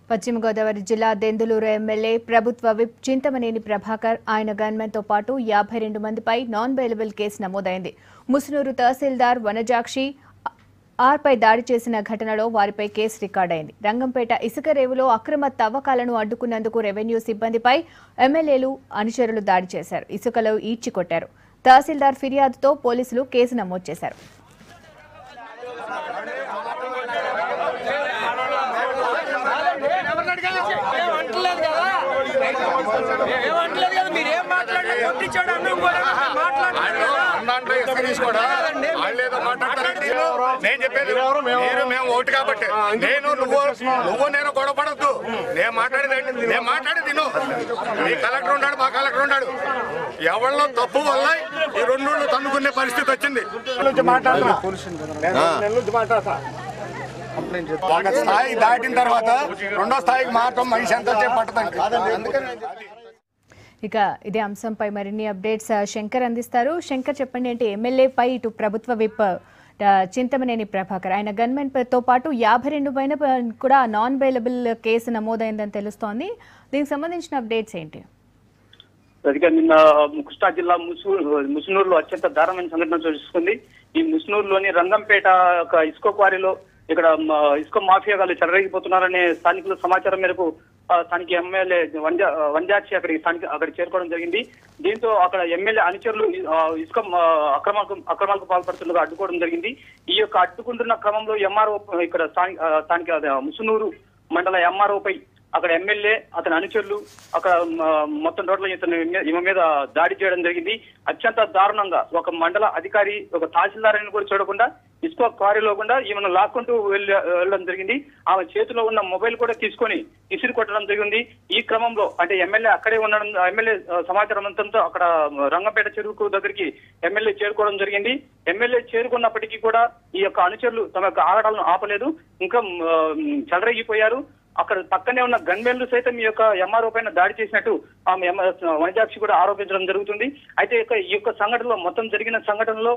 పశ్చిమ గోదావరి జిల్లా దెందులూరు ఎమ్మెల్యే ప్రభుత్వ విప్ చింతమనేని ప్రభాకర్ ఆయన గన్మెన్తో పాటు 52 మందిపై నాన్ బెయిలబుల్ కేసు నమోదైంది. ముసునూరు తహసీల్దార్ వనజాక్షి ఆర్పై దాడి చేసిన ఘటనలో వారిపై కేసు రికార్డైంది. రంగంపేట ఇసుక రేవులో అక్రమ తవ్వకాలను అడ్డుకున్నందుకు రెవెన్యూ సిబ్బందిపై ఎమ్మెల్యేలు అనుచరులు దాడి చేశారు. ఇసుకలో ఈడ్చి కొట్టారు. తహసీల్దార్ ఫిర్యాదుతో పోలీసులు కేసు నమోదు చేశారు. నేను చెప్పేది మేము ఓటు కాబట్టి నేను గొడవపడద్దు. నేను మాట్లాడేది మీ కలెక్టర్ ఉన్నాడు, మా కలెక్టర్ ఉన్నాడు. ఎవరిలో తప్పు వల్ల ఈ రెండు తన్నుకునే పరిస్థితి వచ్చింది. ఒక స్థాయి దాటిన తర్వాత రెండో స్థాయికి మాత్రం మనిషి ఎంత పట్టదండి. ఇక ఇదే అంశంపై మరిన్ని అప్డేట్స్ శంకర్ అందిస్తారు. శంకర్, చెప్పండి, అంటే ఎమ్మెల్యేపై ఇటు ప్రభుత్వ విప్ చింతమనేని ప్రభాకర్ ఆయన గన్మెన్ తో పాటు 52 పైన కూడా నాన్ బెయిలబుల్ కేసు నమోదైందని తెలుస్తోంది. దీనికి సంబంధించిన అప్డేట్స్ ఏంటి? నిన్న కృష్ణా జిల్లా ముసునూరులో అత్యంత దారుణమైన సంఘటన చూసుకుంది. ఈ ముసునూరులోని రంగంపేట ఇసుక క్వారీలో ఇక్కడ ఇసుక మాఫియాగాలు చెలరేగిపోతున్నారనే స్థానికుల సమాచారం మేరకు స్థానిక ఎమ్మెల్యే వంజాక్షి అక్కడికి చేరుకోవడం జరిగింది. దీంతో అక్కడ ఎమ్మెల్యే అనుచరులు ఇసుక అక్రమాలకు పాల్పడుతుండగా అడ్డుకోవడం జరిగింది. ఈ యొక్క అడ్డుకుంటున్న క్రమంలో ఎంఆర్ఓ ఇక్కడ స్థానిక ముసునూరు మండల ఎంఆర్ఓపై అక్కడ ఎమ్మెల్యే అతని అనుచరులు అక్కడ మొత్తం టోటల్ ఈమె మీద దాడి చేయడం జరిగింది. అత్యంత దారుణంగా ఒక మండల అధికారి, ఒక తహసీల్దార్ అని కూడా చూడకుండా ఇసుక క్వారీలో కూడా ఈమెను లాక్కుంటూ వెళ్ళడం జరిగింది. ఆమె చేతిలో ఉన్న మొబైల్ కూడా తీసుకొని ఇసిరి కొట్టడం జరిగింది. ఈ క్రమంలో అంటే ఎమ్మెల్యే అక్కడే ఉండడం, ఎమ్మెల్యే సమాచారం అంతంతో అక్కడ రంగంపేట చెరువుకు దగ్గరికి ఎమ్మెల్యే చేరుకోవడం జరిగింది. ఎమ్మెల్యే చేరుకున్నప్పటికీ కూడా ఈ యొక్క అనుచరులు తమ యొక్క ఆగడాలను ఆపలేదు, ఇంకా చెలరేగిపోయారు. అక్కడ పక్కనే ఉన్న గన్మెన్లు సైతం ఈ యొక్క ఎంఆర్ఓ పైన దాడి చేసినట్టు ఆమె వనజాక్షి కూడా ఆరోపించడం జరుగుతుంది. అయితే ఈ యొక్క సంఘటనలో మొత్తం జరిగిన సంఘటనలో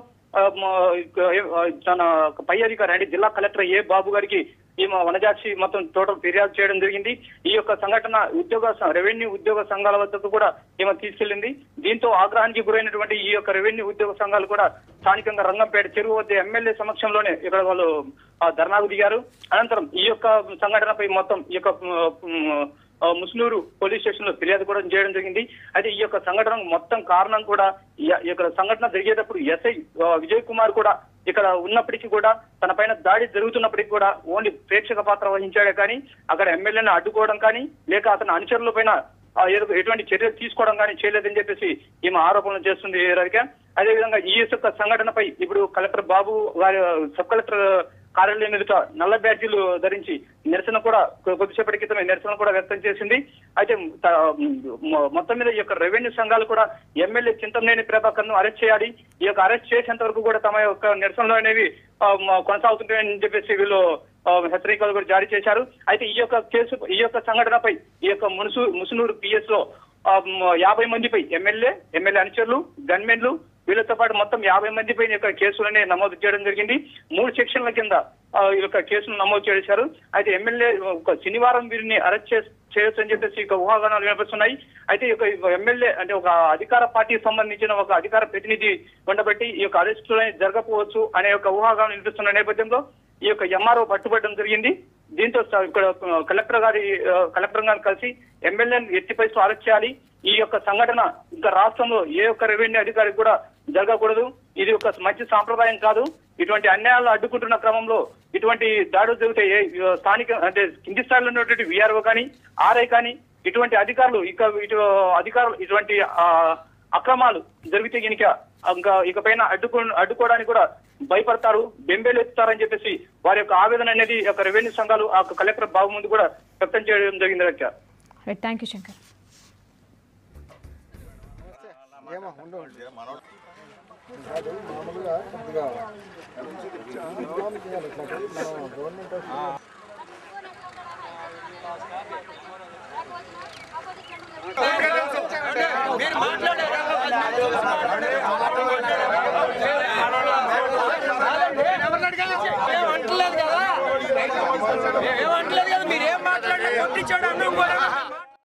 తన పై అధికారి అంటే జిల్లా కలెక్టర్ ఏ బాబు గారికి ఈమె వనజాక్షి మొత్తం టోటల్ ఫిర్యాదు చేయడం జరిగింది. ఈ యొక్క సంఘటన రెవెన్యూ ఉద్యోగ సంఘాల వద్దకు కూడా ఈమె తీసుకెళ్లింది. దీంతో ఆగ్రహానికి గురైనటువంటి ఈ యొక్క రెవెన్యూ ఉద్యోగ సంఘాలు కూడా స్థానికంగా రంగంపేట చెరువు వద్ద ఎమ్మెల్యే సమక్షంలోనే ఇక్కడ వాళ్ళు ధర్నాకు దిగారు. అనంతరం ఈ యొక్క సంఘటనపై మొత్తం ఈ యొక్క ముసునూరు పోలీస్ స్టేషన్ లో ఫిర్యాదు కూడా చేయడం జరిగింది. అయితే ఈ యొక్క సంఘటన మొత్తం కారణం కూడా ఇక్కడ సంఘటన జరిగేటప్పుడు ఎస్ఐ విజయ్ కుమార్ కూడా ఇక్కడ ఉన్నప్పటికీ కూడా తన పైన దాడి జరుగుతున్నప్పటికీ కూడా ఓన్లీ ప్రేక్షక పాత్ర వహించాడే కానీ అక్కడ ఎమ్మెల్యేను అడ్డుకోవడం కానీ లేక అతని అనుచరుల పైన ఎటువంటి చర్యలు తీసుకోవడం కానీ చేయలేదని చెప్పేసి ఈమె ఆరోపణలు చేస్తుంది రవిక. అదేవిధంగా ఈ యొక్క సంఘటనపై ఇప్పుడు కలెక్టర్ బాబు వారి సబ్ కలెక్టర్ కార్యాలయం ఎదుట నల్ల బ్యాడ్జీలు ధరించి నిరసన కూడా కొద్దిసేపటి క్రితమే నిరసన కూడా వ్యక్తం చేసింది. అయితే మొత్తం మీద ఈ యొక్క రెవెన్యూ సంఘాలు కూడా ఎమ్మెల్యే చింతమనేని ప్రభాకర్ ను అరెస్ట్ చేయాలి, ఈ యొక్క అరెస్ట్ చేసేంత వరకు కూడా తమ యొక్క నిరసనలు అనేవి కొనసాగుతుంటాయని చెప్పేసి వీళ్ళు హెచ్చరికలు కూడా జారీ చేశారు. అయితే ఈ యొక్క సంఘటనపై ఈ యొక్క ముసునూరు పిఎస్ లో 50 మందిపై ఎమ్మెల్యే అనుచరులు, గన్మెన్లు వీళ్ళతో పాటు మొత్తం 50 మందిపై యొక్క కేసులనే నమోదు చేయడం జరిగింది. 3 సెక్షన్ల కింద ఈ యొక్క కేసును నమోదు చేశారు. అయితే ఎమ్మెల్యే శనివారం వీరిని అరెస్ట్ చేయొచ్చు అని చెప్పేసి ఇక ఊహాగానాలు వినిపిస్తున్నాయి. అయితే ఈ యొక్క ఎమ్మెల్యే అంటే ఒక అధికార పార్టీకి సంబంధించిన ఒక అధికార ప్రతినిధి ఉండబట్టి ఈ యొక్క అరెస్టులు జరగకపోవచ్చు అనే ఒక ఊహాగానం వినిపిస్తున్న నేపథ్యంలో ఈ యొక్క ఎంఆర్ఓ పట్టుబట్టడం జరిగింది. దీంతో ఇక్కడ కలెక్టర్ గారిని కలిసి ఎమ్మెల్యేను ఎట్టి పరిస్థితుల్లో అరెస్ట్ చేయాలి. ఈ యొక్క సంఘటన ఇంకా రాష్ట్రంలో ఏ ఒక్క రెవెన్యూ అధికారికి కూడా జరగకూడదు. ఇది ఒక మంచి సాంప్రదాయం కాదు. ఇటువంటి అన్యాయాలు అడ్డుకుంటున్న క్రమంలో ఇటువంటి దాడులు జరిగితే స్థానిక అంటే కింది స్థాయిలో ఉన్నటువంటి విఆర్ఓ కానీ ఆర్ఐ కానీ ఇటువంటి అధికారులు ఇటువంటి అక్రమాలు జరిగితే ఇకపైన అడ్డుకోవడానికి కూడా భయపడతారు, బెంబేలు ఎత్తుతారని చెప్పేసి వారి యొక్క ఆవేదన అనేది యొక్క రెవెన్యూ సంఘాలు ఆ కలెక్టర్ బాబు ముందు కూడా వ్యక్తం చేయడం జరిగింది. Thank you Shankar. ఏమంటలేదు కదా మీరేం మాట్లాడలేదు. ఎవడిచ్చాడు అన్నం కూడా